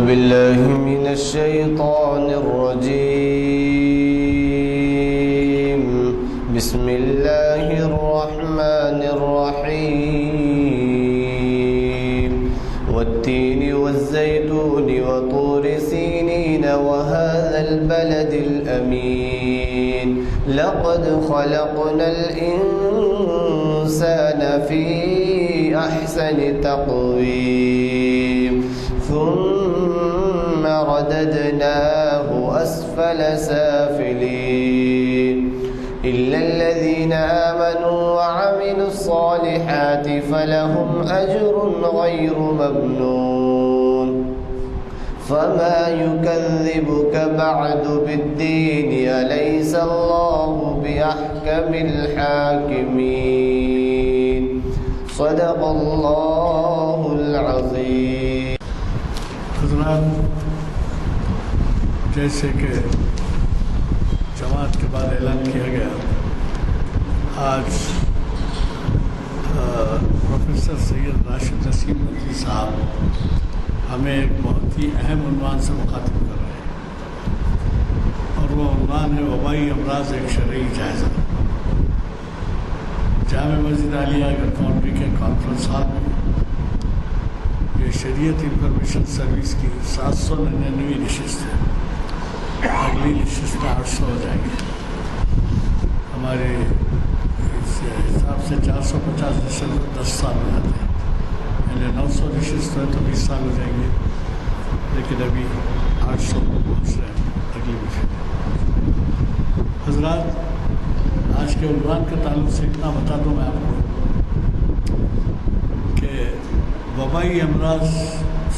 بالله من الشيطان الرجيم. بسم الله الرحمن الرحيم. والتين والزيتون وطور سينين وهذا البلد الأمين. لقد خلقنا الإنسان في أحسن تقويم ثم رددناه أسفل سافلين إلا الذين آمنوا وعملوا الصالحات فلهم أجر غير ممنون. فما يكذبك بعد بالدين أليس الله بأحكم الحاكمين. صدق الله العظيم. حضرات، جیسے کہ جماعت کے بعد اعلان کیا گیا، آج پروفیسر سید راشد نسیم ندوی صاحب ہمیں ایک بہت ہی اہم عنوان سے مخاطب کر رہے ہیں، اور وہ عنوان ہے وبائی امراض ایک شرعی جائزہ۔ جامع مسجد عالیہ گرکونڈری کے کانفرنس ہال میں یہ شریعت انفارمیشن سروس کی 799ویں نشست ہے۔ اگلی نشست 800 ہو جائیں گے۔ ہمارے اس حساب سے 450 نشست 10 سال ہو جاتے ہیں، یعنی 900 نشست ہے تو 20 سال ہو جائیں گے، لیکن ابھی 800 پہنچ رہے ہیں اگلی نشست۔ حضرات، آج کے عنوان کے تعلق سے اتنا بتا دوں میں آپ کو کہ وبائی امراض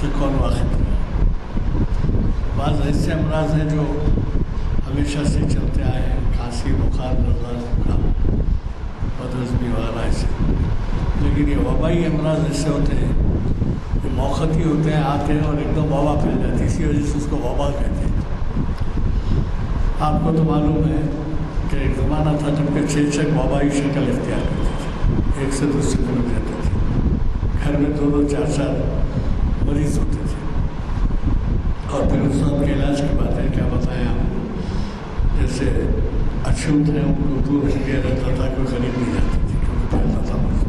سے کون واقف ہے۔ بعض ایسے امراض ہیں جو ہمیشہ سے چلتے آئے ہیں، کھانسی، بخار، نزلہ، زکام، بدہضمی وغیرہ ایسے، لیکن یہ وبائی امراض ایسے ہوتے ہیں جو موقتی ہوتے ہیں، آتے ہیں اور ایک دم وبا پھیل جاتی ہے، اسی وجہ سے اس کو وبا کہتے ہیں۔ آپ کو تو معلوم ہے کہ ایک زمانہ تھا جب کہ چیچک وبائی شکل اختیار کرتے تھے، ایک سے دوسرے کو لگ جاتے تھے، گھر میں 2-2 4-4 مریض ہوتے تھے، اور پھر اس وقت کے علاج کی بات ہے، کیا بتائیں آپ کو، جیسے اچھوت ہیں ان کو دور رکھ دیا جاتا تھا، کوئی خرید نہیں جاتی تھی کیونکہ پھیلتا تھا مریض۔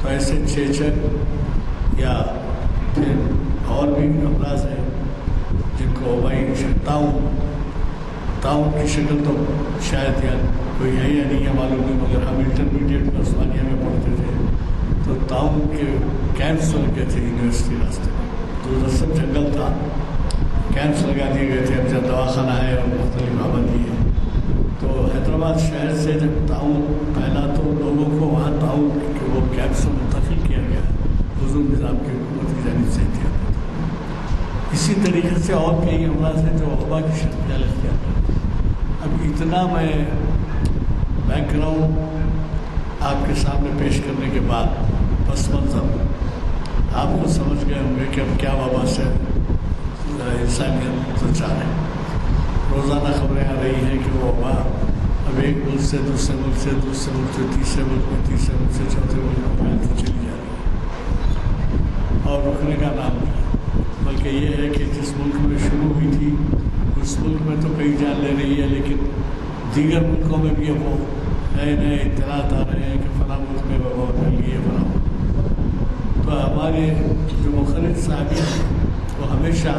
تو ایسے چیچک یا پھر اور بھی امراض ہیں جن کو وبائی تعاون کی شکل تو شاید یا کوئی ہے یا نہیں ہے معلوم نہیں، مگر ہم انٹرمیڈیٹ میں عثمانیہ میں پڑھتے تھے تو تعاون کے کیمپس لگے تھے یونیورسٹی راستے میں، تو ادھر سب جنگل تھا، کیمپس لگا دیے گئے تھے، اب جب دواخانہ ہے اور مختلف آبادی ہے۔ تو حیدرآباد شہر سے جب تعاون پھیلا تو لوگوں کو وہاں تعاون کے وہ کیمپس میں منتقل کیا گیا، حضور نظام کی حکومت کی جانب سے احتیاط۔ اسی طریقے سے اور کئی امراض ہیں جو وبا کی شکل اختیار کرتے ہیں۔ اب اتنا میں بیک گراؤنڈ آپ کے سامنے پیش کرنے کے بعد پس منظر آپ کو سمجھ گئے ہوں گے کہ اب کیا وبا سے انسانیت دوچار ہے۔ روزانہ خبریں آ رہی ہیں کہ وہ وبا اب ایک ملک سے دوسرے ملک سے، دوسرے ملک سے تیسرے ملک میں، تیسرے ملک سے چوتھے ملک میں پھیلتی چلی جا رہی ہے اور رکنے کا نام نہیں، بلکہ یہ ہے کہ جس ملک میں شروع ہوئی تھی اس ملک میں تو کئی جان لے رہی ہے، لیکن دیگر ملکوں میں بھی اب وہ نئے نئے اطلاعات آ رہے ہیں کہ فلاں ملک میں وبا پھیل گئی ہے فلاں۔ تو ہمارے جو مخرج صاحب ہیں وہ ہمیشہ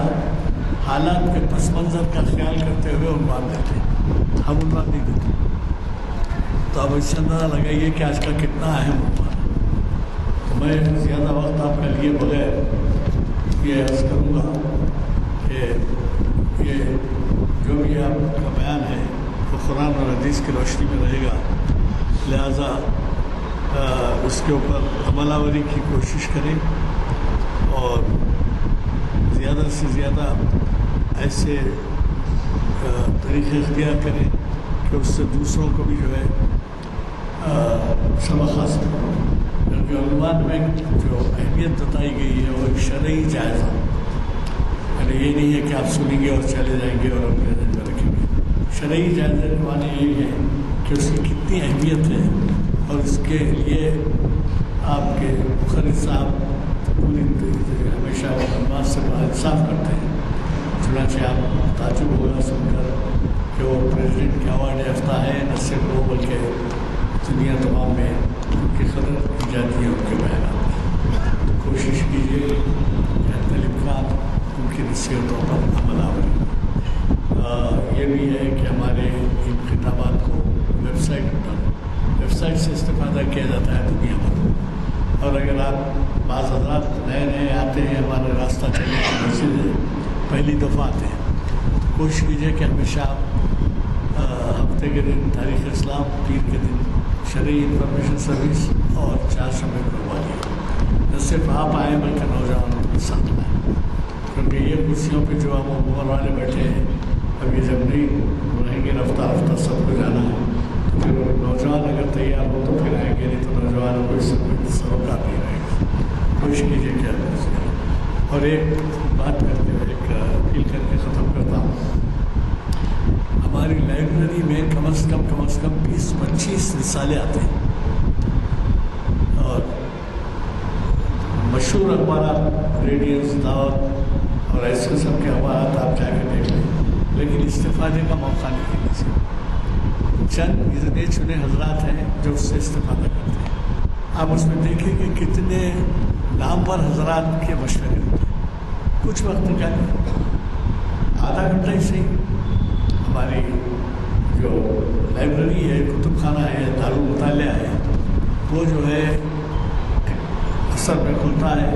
حالات کے پس منظر کا خیال کرتے ہوئے عنوان دیتے ہیں، ہم عنوان نہیں دیتے۔ تو اب اس سے اندازہ لگائیے کہ آج کا کتنا اہم عنوان ہے۔ تو میں زیادہ وقت آپ کا لیے بغیر یہ عرض کروں گا کہ یہ جو بھی آپ کا بیان ہے وہ قرآن اور حدیث کی روشنی میں رہے گا، لہذا اس کے اوپر عمل آوری کی کوشش کریں اور زیادہ سے زیادہ ایسے طریقے اختیار کریں کہ اس سے دوسروں کو بھی جو ہے سبق حاصل ہو، کیونکہ عنوان میں جو اہمیت بتائی گئی ہے وہ ایک شرعی جائزہ، یعنی یہ نہیں ہے کہ آپ سنیں گے اور چلے جائیں گے اور اپنے ذہن میں رکھیں گے۔ شرعی جائزے کے معنی یہی ہے کہ اس کی کتنی اہمیت ہے اور اس کے لیے آپ کے مخرج صاحب ہمیشہ معلومات سے انصاف کرتے ہیں. چنانچہ آپ تعجب ہوگا سن کر کہ وہ پریزیڈنٹ کے ایوارڈ یافتہ ہے، نہ صرف وہ بلکہ دنیا تمام میں ان کی قدر کی جاتی ہے ان کے بیانات میں. تو کوشش کیجیے کہ حتی الامکان ان کی نصیحتوں پر عمل آوری. یہ بھی ہے کہ ہمارے ان خطابات کو ویب سائٹ سے استفادہ کیا جاتا ہے دنیا بھر. اور اگر آپ بعض حضرات نئے آتے ہیں، ہمارا راستہ چلنے کی مسجد ہے، پہلی دفعہ آتے ہیں، تو کوشش کیجیے کہ ہمیشہ آپ ہفتے کے دن تاریخ اسلام، پیر کے دن شرعی انفارمیشن سروس اور 4 شبے قربانی. نہ صرف آپ آئیں بلکہ نوجوانوں کے ساتھ آئیں، کیونکہ یہ کرسیوں پہ جو ہم عمر والے بیٹھے ہیں، اب یہ جب نہیں رہیں گے رفتہ سب کو جانا ہے، تو پھر نوجوان اگر تیار ہو تو پھر آئیں گے، نہیں تو نوجوانوں کو اس سے کوئی سروکار نہیں رہے گا. کوشش کیجیے کیا کریں. اور ایک بات کرتے ہوئے ایک اپیل کر کے ختم کرتا ہوں. ہماری لائبریری میں کم از کم 20-25 رسالے آتے ہیں، اور مشہور اخبارات، ریڈیوز، دعوت اور ایسے قسم کے اخبارات آپ جا کے دیکھ لیں، لیکن استفادے کا موقع نہیں ہے کسی کو. چند گنے چنے حضرات ہیں جو اس سے استفادہ کرتے ہیں. آپ اس میں دیکھیں کہ کتنے نامور حضرات کے مشورے ہوتے ہیں. کچھ وقت نکالیں، آدھا گھنٹہ ہی صحیح. ہماری جو لائبریری ہے، کتب خانہ ہے، دارالمطالعہ ہے، وہ جو ہے اثر میں کھلتا ہے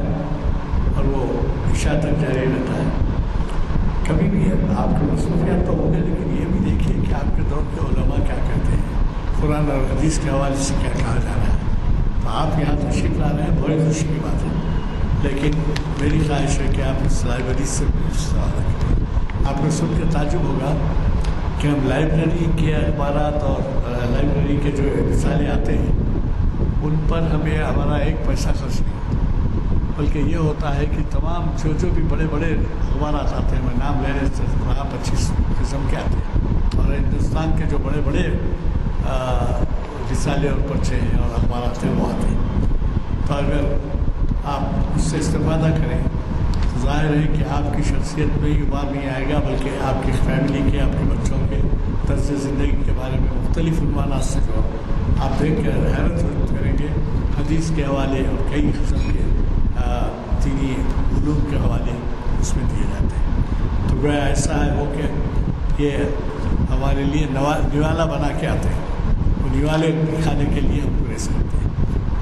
اور وہ عشاء تک جاری رہتا ہے. کبھی بھی آپ کے مصروفیات تو ہوں گے، لیکن یہ بھی دیکھیے کہ آپ کے دور کے علماء کیا کہتے ہیں، قرآن اور حدیث کے حوالے سے کیا کہا جا رہا ہے. تو آپ یہاں تشریف لا رہے ہیں، بڑی خوشی کی بات ہے، لیکن میری خواہش ہے کہ آپ اس لائبریری سے استفادہ کریں. آپ کو سن کے تعجب ہوگا کہ ہم لائبریری کے اخبارات اور لائبریری کے جو رسالے آتے ہیں ان پر ہمیں ہمارا 1 پیسہ خرچ نہیں ہوتا، بلکہ یہ ہوتا ہے کہ تمام جو بھی بڑے اخبارات آتے ہیں، میں نام لے رہے وہاں 25 قسم کے آتے ہیں، اور ہندوستان کے جو بڑے رسالے اور پرچے ہیں اور اخبارات ہیں وہ آتے ہیں. تو اگر آپ اس سے استفادہ کریں تو ظاہر ہے کہ آپ کی شخصیت میں ہی ابھار نہیں آئے گا، بلکہ آپ کی فیملی کے، آپ کے بچوں کے طرز زندگی کے بارے میں مختلف عنوانات سے جو آپ دیکھ کر حیرت کریں گے. حدیث کے حوالے اور کئی قسم کے دینی علوم کے حوالے اس میں دیے جاتے ہیں. تو گویا ایسا ہے وہ کہ یہ ہمارے لیے نوالا بنا کے آتے ہیں، وہ نوالے دکھانے کے لیے ہم پریس کرتے ہیں.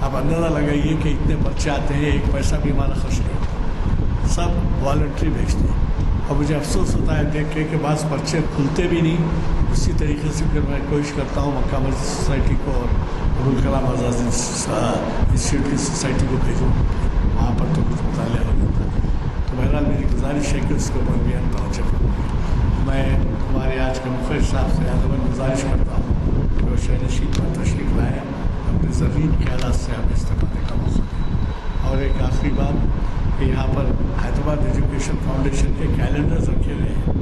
آپ اندازہ لگائیے کہ اتنے پرچے آتے ہیں، 1 پیسہ بھی ہمارا خرچ نہیں ہوتا، سب والنٹری بھیجتے ہیں. اور مجھے افسوس ہوتا ہے دیکھ کے کہ بعض پرچے کھلتے بھی نہیں. اسی طریقے سے پھر میں کوشش کرتا ہوں مکہ مسجد سوسائٹی کو اور ابوالکلام آزاد انسٹیٹیوٹ کی سوسائٹی کو بھیجوں، وہاں پر تو کچھ مطالعہ ہو جاتا ہے. تو بہرحال میری گزارش ہے کہ اس کے اوپر بھی توجہ کروں. میں ہمارے آج کے مخرج صاحب سے ادب گزارش کرتا ہوں کہ وہ شہر نشین پر تشریف لائیں، اپنے زمین خیالات سے ہمیں استفادے کا موقع دیں. اور ایک آخری بات کہ یہاں پر حیدرآباد ایجوکیشن فاؤنڈیشن کے کیلنڈرز رکھے ہوئے ہیں.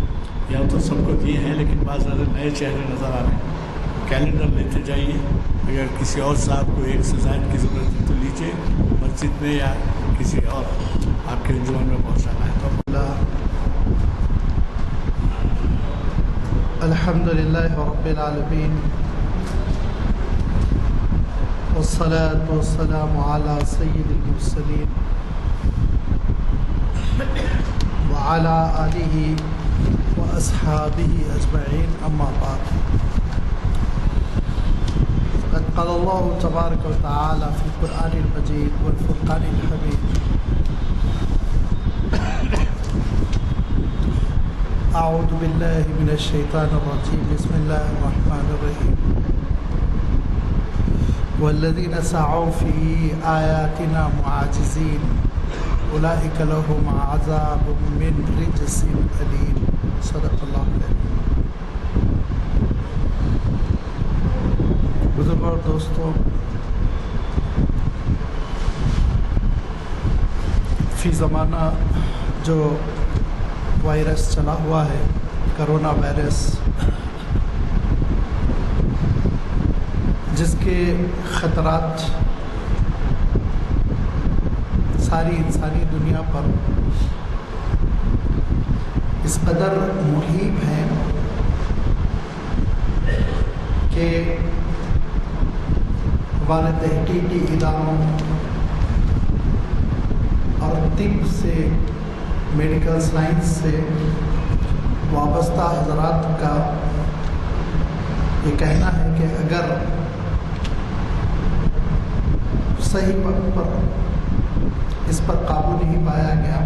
یہاں تو سب کو دیے ہیں، لیکن بعض زیادہ نئے چہرے نظر آ رہے ہیں. کیلنڈر لیتے جائیے. اگر کسی اور صاحب کو 1 سے زائد کی ضرورت ہے تو لیجیے، مسجد میں یا کسی اور آپ کے انجمن میں پہنچانا ہے تو. الحمدللہ رب العالمین والصلاة والسلام علی سید المرسلین وعلى آلہ وأصحابہ اجمعین. اما بعد، فقد قال اللہ تبارک وتعالی فی القرآن المجید والفرقان الحمید: اعوذ باللہ من الشیطان الرجیم، بسم اللہ الرحمن الرحیم. والذین سعوا فی آیاتنا معاجزین اولئک لهم عذاب من رجس علیم. صدق اللہ العظیم. بزرگوں اور دوستوں، فی زمانہ جو وائرس چلا ہوا ہے، کرونا وائرس، جس کے خطرات ساری انسانی دنیا پر اس قدر محیط ہیں کہ ہمارے تحقیقی اداروں اور طب سے، میڈیکل سائنس سے وابستہ حضرات کا یہ کہنا ہے کہ اگر صحیح وقت پر اس پر قابو نہیں پایا گیا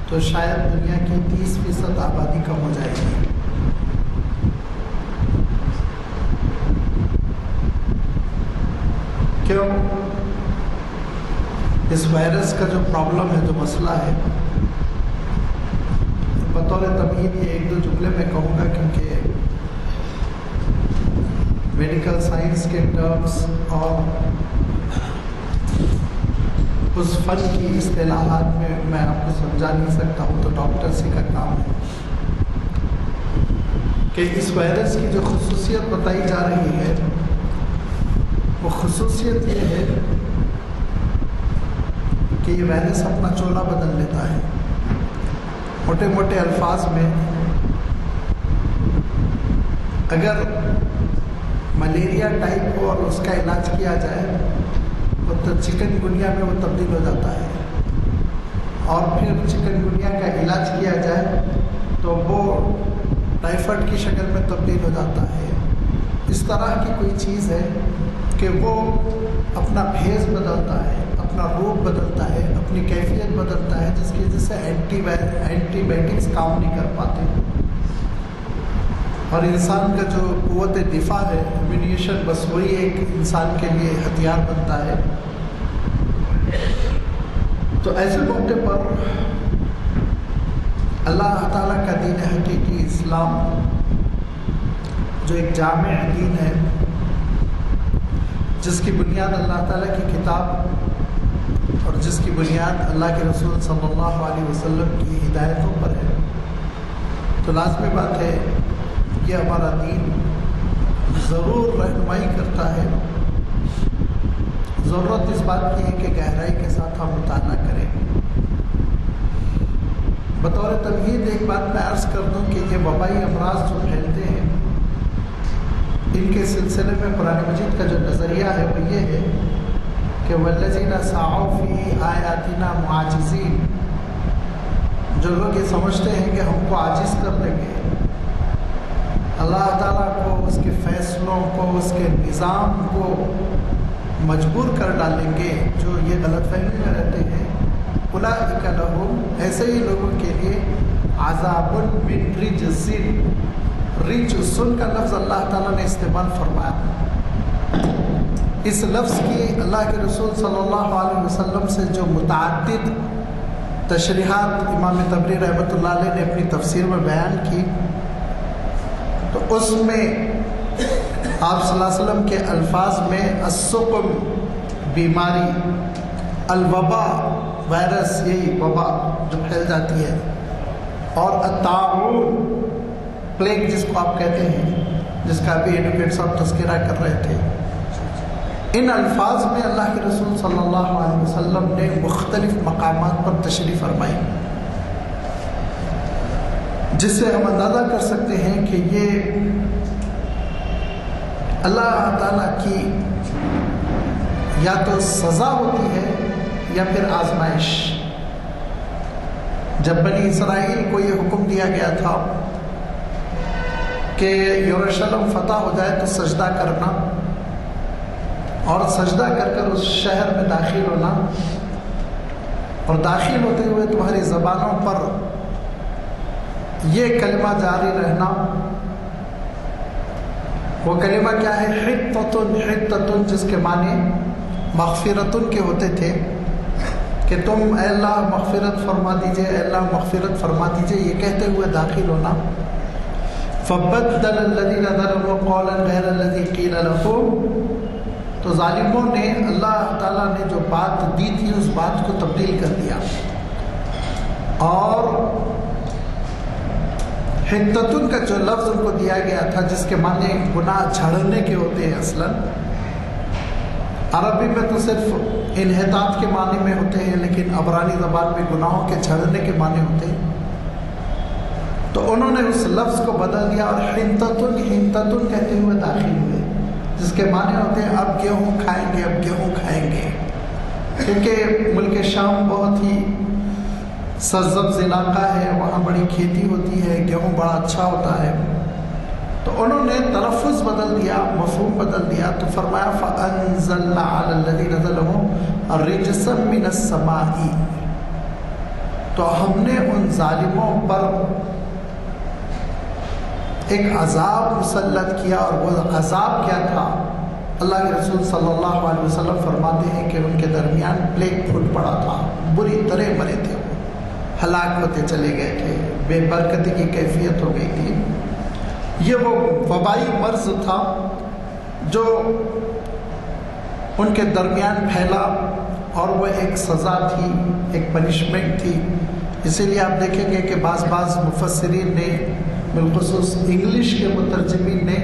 تو شاید دنیا کی 30% آبادی کم ہو جائے گی۔ کیوں؟ اس وائرس کا جو پرابلم ہے، جو مسئلہ ہے، بطور تمہید یہ ایک دو جملے میں کہوں گا کیونکہ میڈیکل سائنس کے ٹرمز اور اس فن کی اصطلاحات میں آپ کو سمجھا نہیں سکتا ہوں، تو ڈاکٹرس کا کام ہے کہ اس وائرس کی جو خصوصیت بتائی جا رہی ہے وہ خصوصیت یہ ہے کہ یہ وائرس اپنا چولہا بدل لیتا ہے۔ موٹے موٹے الفاظ میں اگر ملیریا ٹائپ ہو اور اس کا علاج کیا جائے تو چکن گنیا میں وہ تبدیل ہو جاتا ہے، اور پھر چکن گنیا کا علاج کیا جائے تو وہ ٹائیفائڈ کی شکل میں تبدیل ہو جاتا ہے۔ اس طرح کی کوئی چیز ہے کہ وہ اپنا بھیس بدلتا ہے، اپنا روپ بدلتا ہے، اپنی کیفیت بدلتا ہے، جس کی وجہ سے اینٹی بائیوٹکس کام نہیں کر پاتے، اور انسان کا جو قوت دفاع ہے، امیونیشن، بس وہی ایک انسان کے لیے ہتھیار بنتا ہے۔ تو ایسے موقع پر اللہ تعالیٰ کا دین حقیقی اسلام جو ایک جامع دین ہے، جس کی بنیاد اللہ تعالیٰ کی کتاب اور جس کی بنیاد اللہ کے رسول صلی اللہ علیہ وسلم کی ہدایتوں پر ہے، تو لازمی بات ہے یہ ہمارا دین ضرور رہنمائی کرتا ہے۔ ضرورت اس بات کی ہے کہ گہرائی کے ساتھ ہم مطالعہ کریں۔ بطور تمہید ایک بات میں عرض کر دوں کہ یہ وبائی امراض جو پھیلتے ہیں، ان کے سلسلے میں قرآن مجید کا جو نظریہ ہے وہ یہ ہے کہ والذین سعوا فی آیاتنا معاجزین، جو لوگ یہ سمجھتے ہیں کہ ہم کو عاجز کر دیں گے، اللہ تعالیٰ کو، اس کے فیصلوں کو، اس کے نظام کو مجبور کر ڈالیں گے، جو یہ غلط فہمی میں رہتے ہیں، اولئک لہم، ایسے ہی لوگوں کے لیے عذاب من رجز، رجسن کا لفظ اللہ تعالیٰ نے استعمال فرمایا۔ اس لفظ کی اللہ کے رسول صلی اللہ علیہ وسلم سے جو متعدد تشریحات امام طبری رحمۃ اللہ علیہ نے اپنی تفسیر میں بیان کی، تو اس میں آپ صلی اللہ علیہ وسلم کے الفاظ میں السقم بیماری، الوبا وائرس، یہی وبا جو پھیل جاتی ہے، اور الطاعون پلیگ جس کو آپ کہتے ہیں، جس کا ابھی ایڈوکیٹ صاحب تذکرہ کر رہے تھے، ان الفاظ میں اللہ کے رسول صلی اللہ علیہ وسلم نے مختلف مقامات پر تشریف فرمائی، جس سے ہم اندازہ کر سکتے ہیں کہ یہ اللہ تعالیٰ کی یا تو سزا ہوتی ہے یا پھر آزمائش۔ جب بنی اسرائیل کو یہ حکم دیا گیا تھا کہ یروشلم فتح ہو جائے تو سجدہ کرنا، اور سجدہ کر کر اس شہر میں داخل ہونا، اور داخل ہوتے ہوئے تمہاری زبانوں پر یہ کلمہ جاری رہنا، وہ کلمہ کیا ہے؟ حطۃ، حطۃ، جس کے معنی مغفرتن کے ہوتے تھے کہ تم اے اللہ مغفرت فرما دیجئے، اے اللہ مغفرت فرما دیجئے، یہ کہتے ہوئے داخل ہونا۔ فبدل الذین ظلموا قولا غیر الذی قیل لهم، تو ظالموں نے اللہ تعالیٰ نے جو بات دی تھی اس بات کو تبدیل کر دیا، اور حطتن کا جو لفظ ان کو دیا گیا تھا جس کے معنی گناہ جھڑنے کے ہوتے ہیں اصلاً، عربی میں تو صرف انحطاط کے معنی میں ہوتے ہیں، لیکن عبرانی زبان میں گناہوں کے جھڑنے کے معنی ہوتے ہیں. تو انہوں نے اس لفظ کو بدل دیا اور ہنتتن کہتے ہوئے داخل ہوئے، جس کے معنی ہوتے ہیں اب گیہوں کھائیں گے، اب گیہوں کھائیں گے. کیونکہ ملک شام بہت ہی سرسبز علاقہ ہے، وہاں بڑی کھیتی ہوتی ہے، گیہوں بڑا اچھا ہوتا ہے. تو انہوں نے تلفظ بدل دیا، مفہوم بدل دیا. تو فرمایا فَأَنزَلْنَا عَلَى الَّذِينَ ظَلَمُوا رِجْسًا مِّنَ السَّمَاءِ، تو ہم نے ان ظالموں پر ایک عذاب مسلط کیا. اور وہ عذاب کیا تھا؟ اللہ کے رسول صلی اللہ علیہ وسلم فرماتے ہیں کہ ان کے درمیان پلیگ پھوٹ پڑا تھا، بری طرح مرے تھے، وہ ہلاک ہوتے چلے گئے تھے، بے برکتی کی کیفیت ہو گئی تھی. یہ وہ وبائی مرض تھا جو ان کے درمیان پھیلا، اور وہ ایک سزا تھی، ایک پنشمنٹ تھی. اسی لیے آپ دیکھیں گے کہ بعض مفسرین نے، بالخصوص انگلش کے مترجمین نے،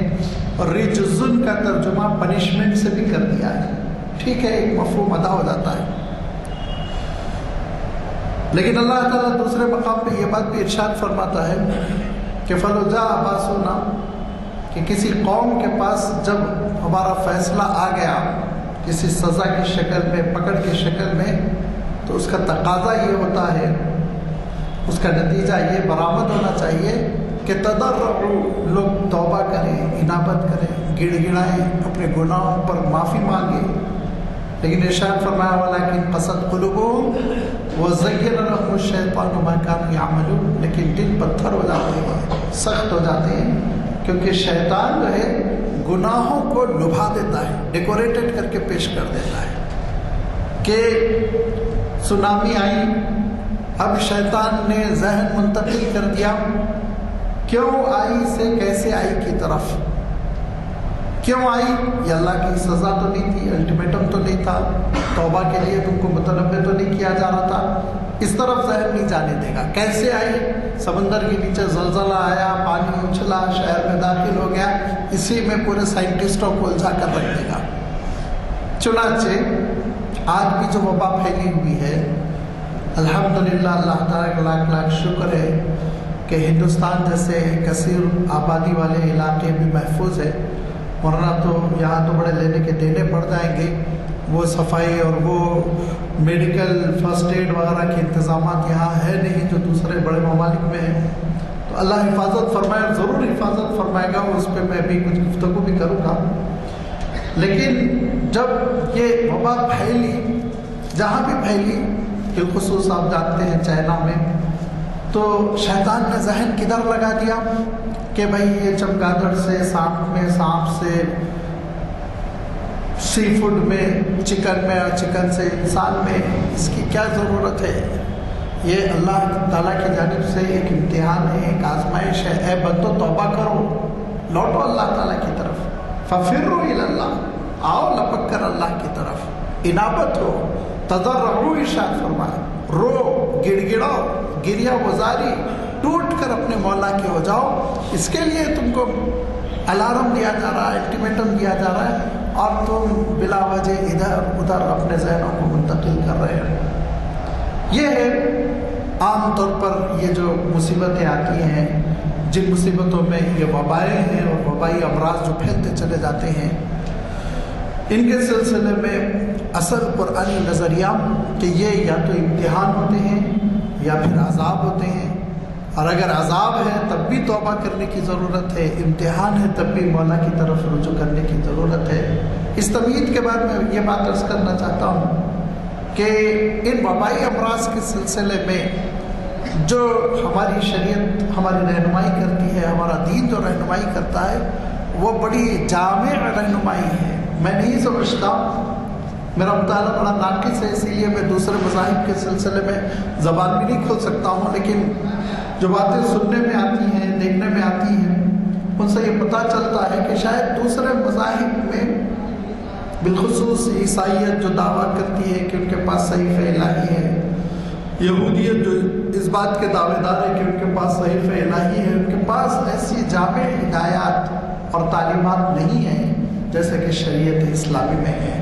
رجزن کا ترجمہ پنشمنٹ سے بھی کر دیا ہے. ٹھیک ہے، ایک مفہوم ادا ہو جاتا ہے. لیکن اللہ تعالیٰ دوسرے مقام پہ یہ بات بھی ارشاد فرماتا ہے کہ فَلُجَاءَ بَاسُنَا، کہ کسی قوم کے پاس جب ہمارا فیصلہ آ گیا کسی سزا کی شکل میں، پکڑ کی شکل میں، تو اس کا تقاضا یہ ہوتا ہے، اس کا نتیجہ یہ برآمد ہونا چاہیے کہ تضرعوا، لوگ توبہ کریں، انابت کریں، گڑ گڑائیں، اپنے گناہوں پر معافی مانگیں. لیکن ارشاد فرمایا وَلَكِنْ قَسَتْ قُلُوبُهُمْ وَزَيَّنَ لَهُمُ الشَّيْطَانُ مَا كَانُوا يَعْمَلُونَ، لیکن دل پتھر ہو جاتے ہیں، سخت ہو جاتے ہیں، کیونکہ شیطان جو ہے گناہوں کو لبھا دیتا ہے، ڈیکوریٹڈ کر کے پیش کر دیتا ہے. کہ سونامی آئی، اب شیطان نے ذہن منتقل کر دیا کیوں آئی سے کیسے آئی کی طرف. کیوں آئی؟ یہ اللہ کی سزا تو نہیں تھی، الٹیمیٹم تو نہیں تھا، توبہ کے لیے تم کو متنبہ تو نہیں کیا جا رہا تھا. اس طرف ذہن نہیں جانے دے گا. کیسے آئی؟ سمندر کے نیچے زلزلہ آیا، پانی اچھلا، شہر میں داخل ہو گیا، اسی میں پورے سائنٹسٹوں کو الجھا کر رکھ دے گا. چنانچہ آج بھی جو وبا پھیلی ہوئی ہے، الحمدللہ اللہ تعالیٰ کا لاکھ لاکھ شکر ہے کہ ہندوستان جیسے کثیر آبادی والے علاقے بھی محفوظ ہے، ورنہ تو یہاں تو بڑے لینے کے دینے پڑ جائیں گے. وہ صفائی اور وہ میڈیکل فرسٹ ایڈ وغیرہ کے انتظامات یہاں ہے نہیں جو دوسرے بڑے ممالک میں ہیں. تو اللہ حفاظت فرمائے، ضرور حفاظت فرمائے گا، اس پہ میں بھی کچھ گفتگو بھی کروں گا. لیکن جب یہ وبا پھیلی، جہاں بھی پھیلی، بالخصوص آپ جانتے ہیں چائنا میں، تو شیطان نے ذہن کدھر لگا دیا کہ بھائی یہ چمگادڑ سے، سانپ میں، سانپ سے، سی فوڈ میں، چکن میں، اور چکن سے انسان میں، اس کی کیا ضرورت ہے؟ یہ اللہ تعالیٰ کی جانب سے ایک امتحان ہے، ایک آزمائش ہے. اے بندو توبہ کرو، لوٹو اللہ تعالیٰ کی طرف. فَفِرُّوا إِلَى اللَّهِ، آؤ لپک کر اللہ کی طرف، انابت ہو. تضرعوا ارشاد فرمایا، رو، گڑ گڑاؤ، گریہ گزاری، ٹوٹ کر اپنے مولا کے ہو جاؤ. اس کے لیے تم کو الارم دیا جا رہا ہے، الٹیمیٹم دیا جا رہا ہے، اور تم بلا وجہ ادھر ادھر اپنے ذہنوں کو منتقل کر رہے ہیں. یہ ہے عام طور پر یہ جو مصیبتیں آتی ہیں، جن مصیبتوں میں یہ وبائیں ہیں اور وبائی امراض جو پھیلتے چلے جاتے ہیں، ان کے سلسلے میں اصل قرآنی نظریہ کہ یہ یا تو امتحان ہوتے ہیں یا پھر عذاب ہوتے ہیں. اور اگر عذاب ہے تب بھی توبہ کرنے کی ضرورت ہے، امتحان ہے تب بھی مولا کی طرف رجوع کرنے کی ضرورت ہے. اس تمہید کے بعد میں یہ بات عرض کرنا چاہتا ہوں کہ ان وبائی امراض کے سلسلے میں جو ہماری شریعت ہماری رہنمائی کرتی ہے، ہمارا دین جو رہنمائی کرتا ہے، وہ بڑی جامع رہنمائی ہے. میں نہیں سمجھتا، میرا مطالعہ بڑا ناقص ہے، اسی لیے میں دوسرے مذاہب کے سلسلے میں زبان بھی نہیں کھول سکتا ہوں، لیکن جو باتیں سننے میں آتی ہیں، دیکھنے میں آتی ہیں، ان سے یہ پتہ چلتا ہے کہ شاید دوسرے مذاہب میں، بالخصوص عیسائیت جو دعویٰ کرتی ہے کہ ان کے پاس صحیفہ الہی ہے، یہودیت جو اس بات کے دعوے دار ہے کہ ان کے پاس صحیفہ الہی ہے، ان کے پاس ایسی جامع ہدایات اور تعلیمات نہیں ہیں جیسے کہ شریعت اسلامی میں ہے.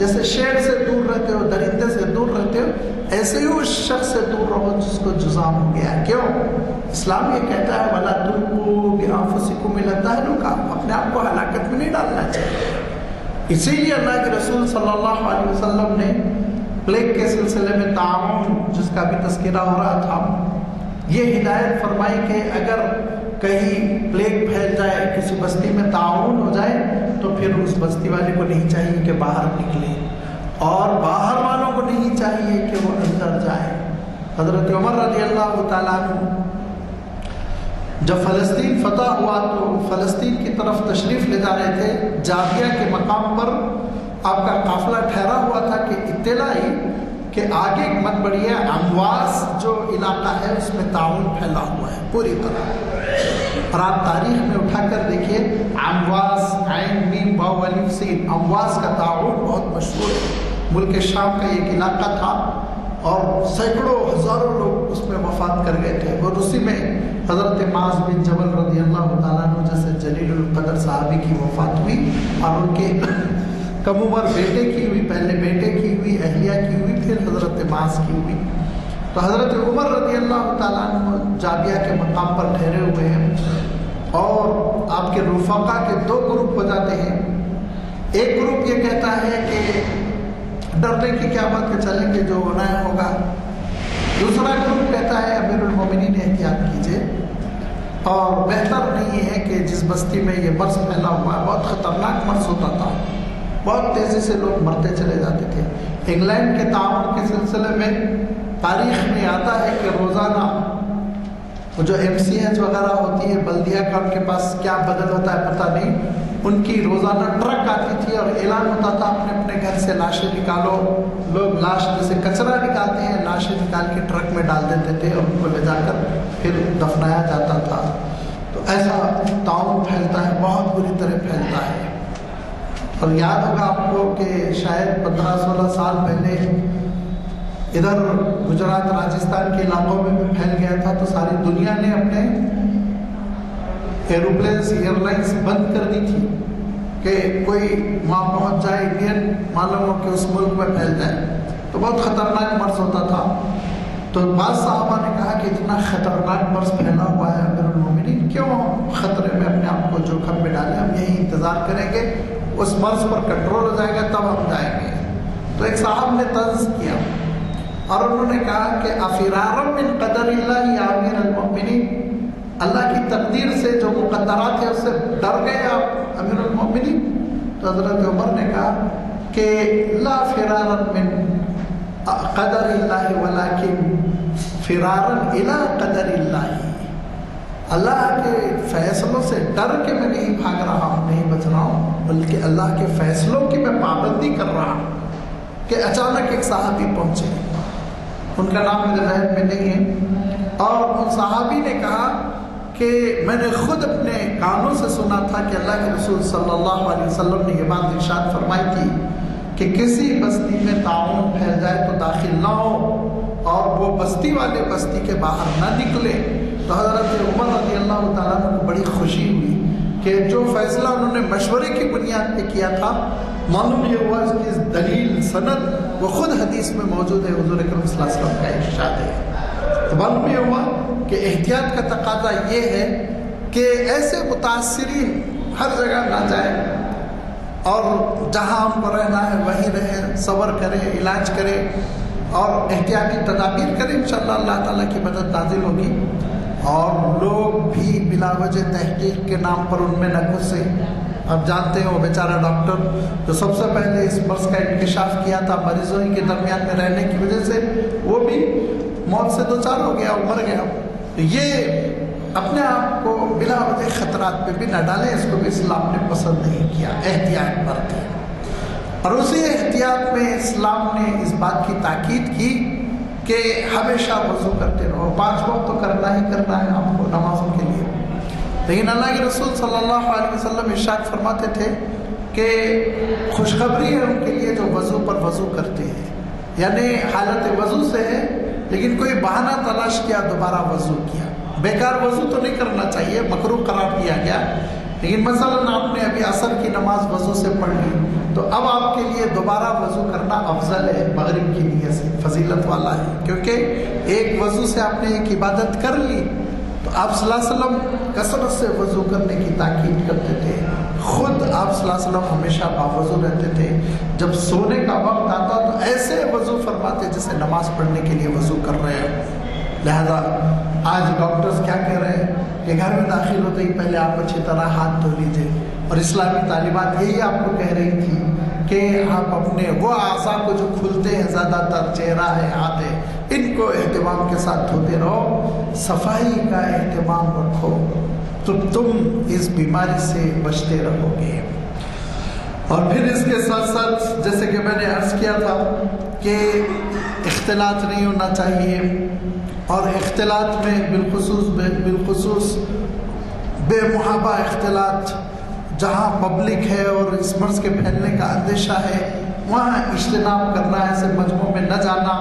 جیسے شیر سے دور رہتے ہو، درندے سے دور رہتے ہو، ایسے ہی اس شخص سے دور رہو جس کو جذام ہو گیا ہے۔ کیوں؟ اسلام یہ کہتا ہے وَلَا تُلْقُوا بِأَنفُسِكُمْ إِلَى التَّهْلُكَةِ، اپنے آپ کو ہلاکت میں نہیں ڈالنا چاہیے۔ اسی لیے اللہ کے رسول صلی اللہ علیہ وسلم نے پلیگ کے سلسلے میں تعاون، جس کا بھی تذکرہ ہو رہا تھا، یہ ہدایت فرمائی کہ اگر کہیں پلیگ پھیل جائے، کسی بستی میں تعاون ہو جائے، تو پھر اس بستی والے کو نہیں چاہیے کہ باہر نکلے، اور باہر والوں کو نہیں چاہیے کہ وہ اندر جائے۔ حضرت عمر رضی اللہ تعالیٰ عنہ جب فلسطین فتح ہوا تو فلسطین کی طرف تشریف لے جا رہے تھے، جابیہ کے مقام پر آپ کا قافلہ ٹھہرا ہوا تھا کہ اطلاع آئی کہ آگے مت بڑھیے، امواس جو علاقہ ہے اس میں تعاون پھیلا ہوا ہے پوری طرح۔ اور آپ تاریخ میں اٹھا کر دیکھیے، امواس، عین میم واو الف سین، امواس کا تعاون بہت مشہور ہے، ملک شام کا ایک علاقہ تھا اور سینکڑوں ہزاروں لوگ اس میں وفات کر گئے تھے، اور اسی میں حضرت معاذ بن جبل رضی اللہ تعالیٰ عنہ جیسے جلیل القدر صحابی کی وفات ہوئی، اور ان کے کم عمر بیٹے کی ہوئی، پہلے بیٹے کی ہوئی، اہلیہ کی ہوئی، پھر حضرت معاذ کی ہوئی۔ تو حضرت عمر رضی اللہ تعالیٰ عنہ جابیہ کے مقام پر ٹھہرے ہوئے ہیں، اور آپ کے رفقا کے دو گروپ ہو جاتے ہیں۔ ایک گروپ یہ کہتا ہے کہ ڈرنے کی کیا بات ہے، چلیں گے جو ہونا ہے ہوگا۔ دوسرا گروپ کہتا ہے امیر المومنین احتیاط کیجیے، اور بہتر نہیں ہے کہ جس بستی میں یہ مرض پھیلا ہوا ہے، بہت خطرناک مرض ہوتا تھا، بہت تیزی سے لوگ مرتے چلے جاتے تھے۔ انگلینڈ کے تعاون کے سلسلے میں تاریخ میں آتا ہے کہ روزانہ وہ جو ایم سی ایچ وغیرہ ہوتی ہے بلدیہ کا، ان کے پاس کیا بدل ہوتا ہے پتہ نہیں، ان کی روزانہ ٹرک آتی تھی اور اعلان ہوتا تھا اپنے اپنے گھر سے لاشیں نکالو۔ لوگ لاش جیسے کچرا نکالتے ہیں، لاشیں نکال کے ٹرک میں ڈال دیتے تھے اور ان کو لے جا کر پھر دفنایا جاتا تھا۔ تو ایسا تعاون پھیلتا ہے، بہت بری طرح پھیلتا ہے۔ اور یاد ہوگا آپ کو کہ شاید 15-16 سال پہلے ادھر گجرات راجستھان کے علاقوں میں بھی پھیل گیا تھا، تو ساری دنیا نے اپنے ایروپلینس، ایئر لائنس بند کر دی تھی کہ کوئی وہاں پہنچ جائے، انڈین معلوم ہو کہ اس ملک میں پھیل جائے، تو بہت خطرناک مرض ہوتا تھا۔ تو بعض صحابہ نے کہا کہ اتنا خطرناک مرض پھیلا ہوا ہے امیر المومنین، کیوں خطرے میں اپنے آپ کو جوخم میں ڈالیں، ہم یہی انتظار کریں گے اس مرض پر کنٹرول ہو جائے گا تب ہم جائیں گے۔ تو ایک صاحب نے طنز کیا اور انہوں نے کہا کہ افرارم من قدر اللہ یا امیر المومنین، اللہ کی تقدیر سے جو مقدرات ہیں اس سے ڈر گئے آپ امیر المومنین؟ تو حضرت عمر نے کہا کہ لا فرارا من قدر اللہ ولکن فرارا الی قدر اللہ، اللہ کے فیصلوں سے ڈر کے میں نہیں بھاگ رہا ہوں، نہیں بچ رہا ہوں، بلکہ اللہ کے فیصلوں کی میں پابندی کر رہا ہوں۔ کہ اچانک ایک صحابی پہنچے، ان کا نام میرے ذہن میں نہیں ہے، اور ان صحابی نے کہا کہ میں نے خود اپنے کانوں سے سنا تھا کہ اللہ کے رسول صلی اللہ علیہ وسلم نے یہ بات ارشاد فرمائی تھی کہ کسی بستی میں تعاون پھیل جائے تو داخل نہ ہو، اور وہ بستی والے بستی کے باہر نہ نکلے۔ تو حضرت عمر رضی اللہ تعالیٰ عنہ کو بڑی خوشی ہوئی کہ جو فیصلہ انہوں نے مشورے کی بنیاد پہ کیا تھا، معلوم یہ ہوا اس کی دلیل سند وہ خود حدیث میں موجود ہے، حضور اکرم صلی اللہ علیہ وسلم کا ارشاد ہے۔ تو معلوم یہ ہوا کہ احتیاط کا تقاضا یہ ہے کہ ایسے متاثرین ہر جگہ نہ جائیں، اور جہاں ہم کو رہنا ہے وہیں رہیں، صبر کریں، علاج کریں اور احتیاطی تدابیر کریں، انشاءاللہ اللہ تعالیٰ کی مدد نازل ہوگی۔ اور لوگ بھی بلا وجہ تحقیق کے نام پر ان میں نہ گھسیں۔ اب جانتے ہیں وہ بیچارہ ڈاکٹر جو سب سے پہلے اس مرض کا انکشاف کیا تھا مریضوں کے درمیان میں رہنے کی وجہ سے، وہ بھی موت سے دوچار ہو گیا، مر گیا۔ یہ اپنے آپ کو بلا وجہ خطرات پہ بھی نہ ڈالیں، اس کو بھی اسلام نے پسند نہیں کیا، احتیاط برتیں۔ اور اسی احتیاط میں اسلام نے اس بات کی تاکید کی کہ ہمیشہ وضو کرتے رہو، 5 وقت تو کرنا ہی کرنا ہے آپ کو نمازوں کے لیے۔ لیکن اللہ کے رسول صلی اللہ علیہ وسلم ارشاد فرماتے تھے کہ خوشخبری ہے ان کے لیے جو وضو پر وضو کرتے ہیں، یعنی حالت وضو سے ہے لیکن کوئی بہانہ تلاش کیا، دوبارہ وضو کیا۔ بیکار وضو تو نہیں کرنا چاہیے، مکروہ قرار دیا گیا، لیکن مثلاً آپ نے ابھی عصر کی نماز وضو سے پڑھ لی تو اب آپ کے لیے دوبارہ وضو کرنا افضل ہے مغرب کی نیت سے، فضیلت والا ہے، کیونکہ ایک وضو سے آپ نے ایک عبادت کر لی۔ تو آپ صلی اللہ علیہ وسلم کثرت سے وضو کرنے کی تاکید کرتے تھے، خود آپ صلی اللہ علیہ وسلم ہمیشہ باوضو رہتے تھے، جب سونے کا وقت آتا تو ایسے وضو فرماتے جیسے نماز پڑھنے کے لیے وضو کر رہے ہیں۔ لہذا آج ڈاکٹرز کیا کہہ رہے ہیں کہ گھر میں داخل ہوتے ہی پہلے آپ اچھی طرح ہاتھ دھو لیجئے، اور اسلامی تعلیمات یہی آپ کو کہہ رہی تھی کہ آپ اپنے وہ اعضاء کو جو کھلتے ہیں زیادہ تر، چہرہ ہے، ہاتھ ہے، ان کو اہتمام کے ساتھ دھوتے رہو، صفائی کا اہتمام رکھو تو تم اس بیماری سے بچتے رہو گے۔ اور پھر اس کے ساتھ ساتھ جیسے کہ میں نے عرض کیا تھا کہ اختلاط نہیں ہونا چاہیے، اور اختلاط میں بالخصوص بے محابہ اختلاط، جہاں پبلک ہے اور اس مرض کے پھیلنے کا اندیشہ ہے وہاں اجتناب کرنا ہے، ایسے مجموعوں میں نہ جانا،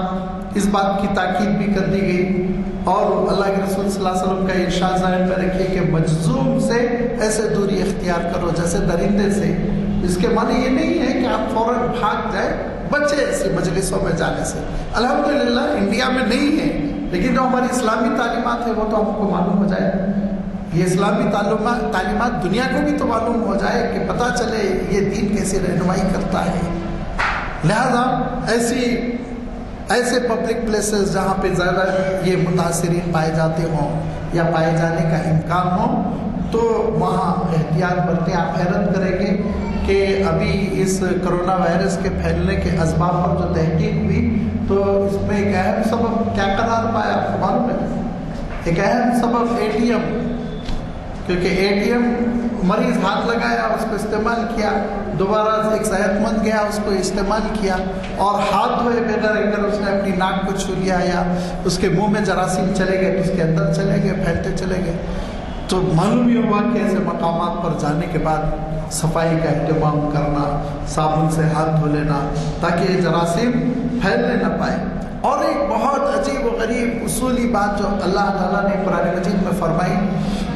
اس بات کی تاکید بھی کر دی گئی۔ اور اللہ کے رسول صلی اللہ علیہ وسلم کا ارشاد ذہن میں رکھیے کہ مجذوم سے ایسے دوری اختیار کرو جیسے درندے سے۔ اس کے معنی یہ نہیں ہے کہ آپ فوراً بھاگ جائیں، بچے ایسی مجلسوں میں جانے سے۔ الحمدللہ انڈیا میں نہیں ہے، لیکن جو ہماری اسلامی تعلیمات ہے وہ تو ہم کو معلوم ہو جائے، یہ اسلامی تعلیمات دنیا کو بھی تو معلوم ہو جائے کہ پتہ چلے یہ دین کیسے رہنمائی کرتا ہے۔ لہذا ایسے پبلک پلیسز جہاں پہ زیادہ یہ متاثرین پائے جاتے ہوں یا پائے جانے کا امکان ہو تو وہاں احتیاط برتیں۔ آپ حیرت کریں گے کہ ابھی اس کرونا وائرس کے پھیلنے کے اسباب پر جو تحقیق ہوئی تو اس میں ایک اہم سبب کیا قرار پایا آپ کو معلوم ہے؟ ایک اہم سبب اے ٹی ایم، کیونکہ اے ٹی ایم مریض ہاتھ لگایا، اس کو استعمال کیا، دوبارہ ایک صحت مند گیا، اس کو استعمال کیا، اور ہاتھ دھوئے بغیر اگر اس نے اپنی ناک کو چھو لیا یا اس کے منہ میں جراثیم چلے گئے تو اس کے اندر چلے گئے، پھیلتے چلے گئے۔ تو معلوم یہ ہوا کہ ایسے مقامات پر جانے کے بعد صفائی کا اہتمام کرنا، صابن سے ہاتھ دھو لینا تاکہ یہ جراثیم پھیلنے نہ پائے۔ اور ایک بہت عجیب و غریب اصولی بات جو اللہ تعالیٰ نے قرآن مجید میں فرمائی،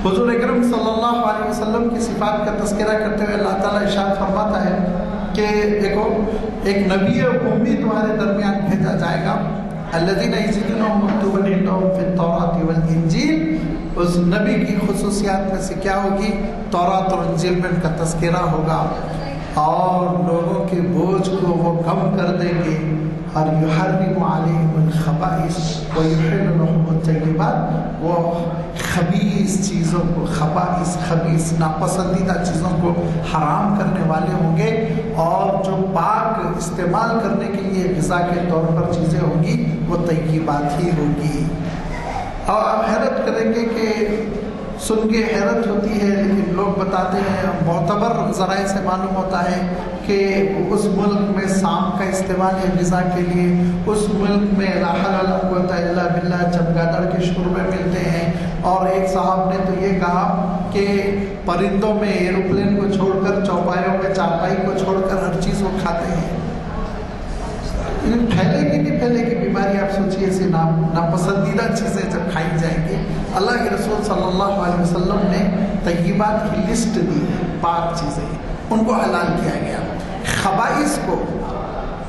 حضور اکرم صلی اللہ علیہ وسلم کی صفات کا تذکرہ کرتے ہوئے اللہ تعالیٰ ارشاد فرماتا ہے کہ دیکھو ایک نبی امی تمہارے درمیان بھیجا جائے گا، الذین یجدونہم مکتوبا عندہم فی التوراۃ والانجیل۔ اس نبی کی خصوصیات میں سے کیا ہوگی؟ تورات اور انجیل میں ان کا تذکرہ ہوگا، اور لوگوں کے بوجھ کو وہ کم کر دیں گے، اور یحرم علیہم الخبائث ویحل لہم الطیبات، وہ خبیث چیزوں کو، خبیث ناپسندیدہ چیزوں کو حرام کرنے والے ہوں گے، اور جو پاک استعمال کرنے کے لیے غذا کے طور پر چیزیں ہوں گی وہ طیبات ہی ہوگی۔ اور آپ حیرت کریں گے کہ سن کے حیرت ہوتی ہے، لیکن لوگ بتاتے ہیں، معتبر ذرائع سے معلوم ہوتا ہے کہ اس ملک میں سانپ کا استعمال ہے غذا کے لیے، اس ملک میں لا حول ولا قوت الا باللہ چمگادڑ کے شوربے ملتے ہیں، اور ایک صاحب نے تو یہ کہا کہ پرندوں میں ایروپلین کو چھوڑ کر، چوپایوں میں چارپائی کو چھوڑ کر ہر چیز وہ کھاتے ہیں۔ پھیلے گی نہیں پھیلے گی بیماری؟ آپ سوچیے ایسی ناپسندیدہ چیزیں جب کھائی جائیں گی۔ اللہ کے رسول صلی اللہ علیہ وسلم نے طیبات کی لسٹ دی، پاک چیزیں، ان کو حلال کیا گیا۔ خبائث کو،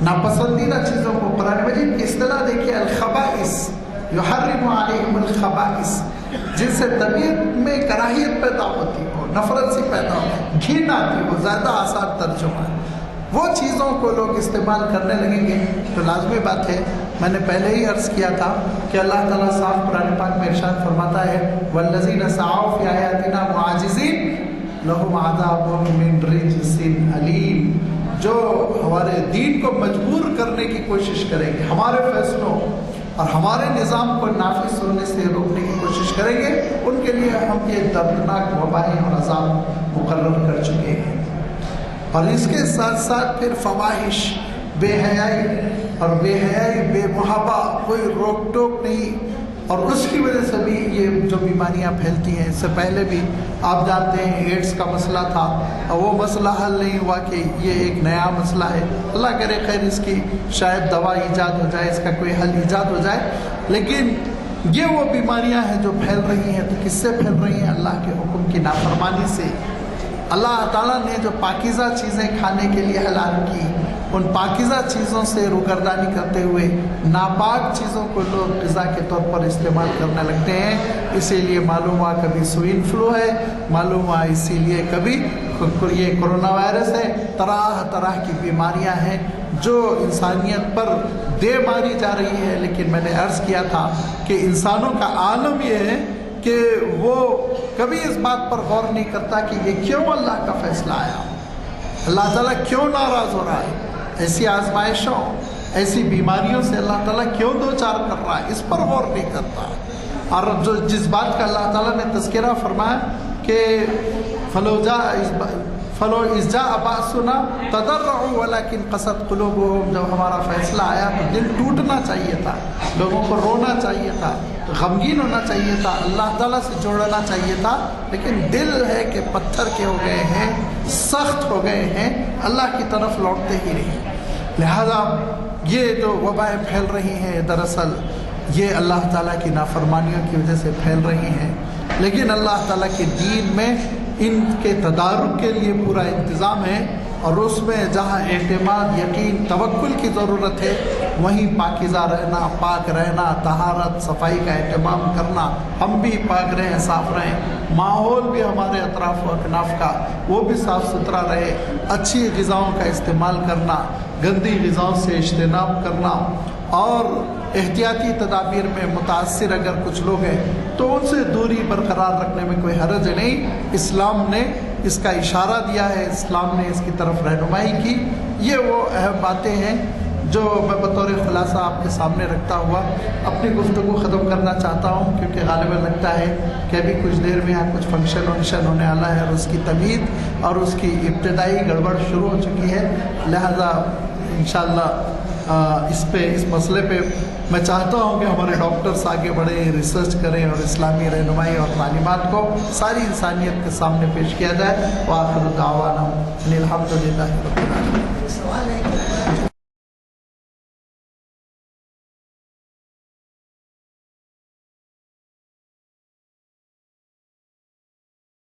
ناپسندیدہ چیزوں کو، قرآن مجید کی اصطلاح دیکھیے، الخبائث یحرم علیہم الخبائث، جن سے طبیعت میں کراہیت پیدا ہوتی ہو، نفرت سی پیدا ہو، گھن آتی ہو، زیادہ آسان ترجمہ ہے، وہ چیزوں کو لوگ استعمال کرنے لگیں گے تو لازمی بات ہے، میں نے پہلے ہی عرض کیا تھا کہ اللہ تعالیٰ صاف قرآن پاک میں ارشاد فرماتا ہے والذین سعوا فی آیاتنا معاجزین لہم عذاب من رجز علیم، جو ہمارے دین کو مجبور کرنے کی کوشش کریں گے، ہمارے فیصلوں اور ہمارے نظام کو نافذ ہونے سے روکنے کی کوشش کریں گے، ان کے لیے ہم یہ دردناک وبائیں اور عذاب مقرر کر چکے ہیں۔ اور اس کے ساتھ ساتھ پھر فواحش، بے حیائی، اور بے حیائی بے محابہ، کوئی روک ٹوک نہیں، اور اس کی وجہ سے بھی یہ جو بیماریاں پھیلتی ہیں۔ اس سے پہلے بھی آپ جانتے ہیں ایڈز کا مسئلہ تھا، اور وہ مسئلہ حل نہیں ہوا کہ یہ ایک نیا مسئلہ ہے، اللہ کرے خیر اس کی شاید دوا ایجاد ہو جائے، اس کا کوئی حل ایجاد ہو جائے، لیکن یہ وہ بیماریاں ہیں جو پھیل رہی ہیں، تو کس سے پھیل رہی ہیں؟ اللہ کے حکم کی نافرمانی سے، اللہ تعالیٰ نے جو پاکیزہ چیزیں کھانے کے لیے حلال کی، ان پاکیزہ چیزوں سے روگردانی کرتے ہوئے ناپاک چیزوں کو لوگ غذا کے طور پر استعمال کرنے لگتے ہیں. اسی لیے معلوم ہوا کبھی سوئن فلو ہے، معلوم ہوا اسی لیے کبھی یہ کرونا وائرس ہے. طرح طرح کی بیماریاں ہیں جو انسانیت پر دے ماری جا رہی ہے. لیکن میں نے عرض کیا تھا کہ انسانوں کا عالم یہ ہے کہ وہ کبھی اس بات پر غور نہیں کرتا کہ یہ کیوں اللہ کا فیصلہ آیا، اللہ تعالیٰ کیوں ناراض ہو رہا ہے، ایسی آزمائشوں ایسی بیماریوں سے اللہ تعالیٰ کیوں دو چار کر رہا ہے، اس پر غور نہیں کرتا. اور جس بات کا اللہ تعالیٰ نے تذکرہ فرمایا کہ فلو اذ جاء باسنا تضرعوا ولكن قست قلوبهم، جب ہمارا فیصلہ آیا تو دل ٹوٹنا چاہیے تھا، لوگوں کو رونا چاہیے تھا، غمگین ہونا چاہیے تھا، اللہ تعالیٰ سے جوڑنا چاہیے تھا. لیکن دل ہے کہ پتھر کے ہو گئے ہیں، سخت ہو گئے ہیں، اللہ کی طرف لوٹتے ہی نہیں. لہذا یہ جو وبائیں پھیل رہی ہیں دراصل یہ اللہ تعالیٰ کی نافرمانیوں کی وجہ سے پھیل رہی ہیں. لیکن اللہ تعالیٰ کے دین میں ان کے تدارک کے لیے پورا انتظام ہے، اور اس میں جہاں اعتماد، یقین، توکل کی ضرورت ہے وہیں پاکیزہ رہنا، پاک رہنا، طہارت، صفائی کا اہتمام کرنا، ہم بھی پاک رہیں، صاف رہیں، ماحول بھی ہمارے اطراف و اکناف کا وہ بھی صاف ستھرا رہے، اچھی غذاؤں کا استعمال کرنا، گندی غذاؤں سے اجتناب کرنا، اور احتیاطی تدابیر میں متاثر اگر کچھ لوگ ہیں تو ان سے دوری برقرار رکھنے میں کوئی حرج نہیں. اسلام نے اس کا اشارہ دیا ہے، اسلام نے اس کی طرف رہنمائی کی. یہ وہ اہم باتیں ہیں جو میں بطور خلاصہ آپ کے سامنے رکھتا ہوا اپنی گفتگو ختم کرنا چاہتا ہوں، کیونکہ غالباً لگتا ہے کہ ابھی کچھ دیر میں یہاں کچھ فنکشن ہونے والا ہے اور اس کی تمہید اور اس کی ابتدائی گڑبڑ شروع ہو چکی ہے. لہذا انشاءاللہ اس مسئلے پہ میں چاہتا ہوں کہ ہمارے ڈاکٹرز آگے بڑھیں، ریسرچ کریں اور اسلامی رہنمائی اور تعلیمات کو ساری انسانیت کے سامنے پیش کیا جائے. وآخر دعوانا ان الحمد للہ رب العالمین.